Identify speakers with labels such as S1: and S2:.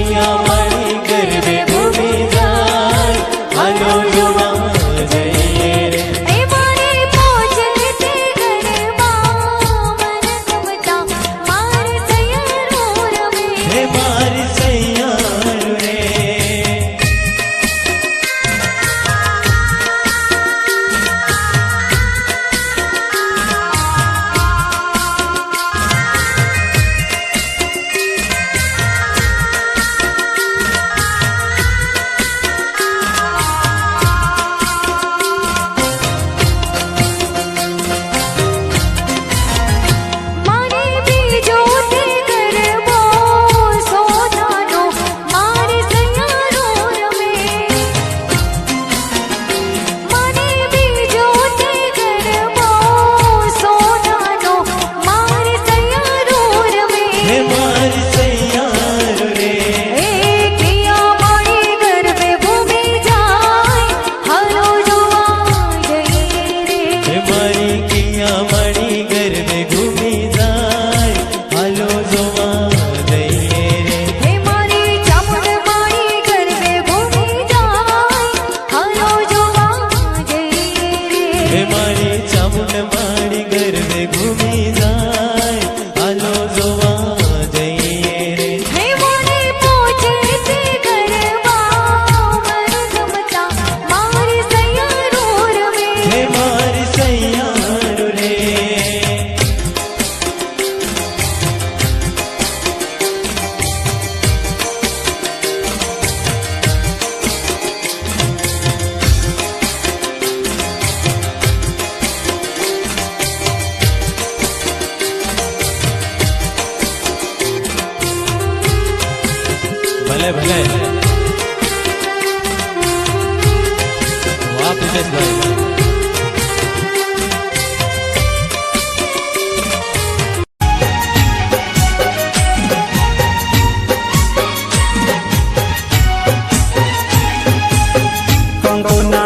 S1: किया मणि गरबे भूमि जाय हालो जोवा जइए रे
S2: हे मारे पहुंचते गरबा मन गमता मार सैयारो रमे
S1: हे मारी सैयारो रे
S2: मारे बीजो ते गरबो सोनानो मार सैयारो रमे मारे बीजो ते गरबो सोनानो मार सैयारो रमे
S1: हे मारी सैयारो रे
S2: हे किया मणि गरबे भूमि जाय हालो जोवा जइए रे
S1: हे मारी किया मणि गरबे भूमि जाय हालो जोवा जइए रे
S2: हे मारी चामुंड मारी गरबे भूमि जाय हालो जोवा जइए रे
S1: हे मारी चामुंड मारी गरबे भूमि जाय हालो जोवा जइए रे
S2: हे मारे पहुंचते गरबा मन गमता मार सैयारो रमे
S1: हे मारी सैयारो रे भले भले वाह प्रितेश भाई
S3: कंगना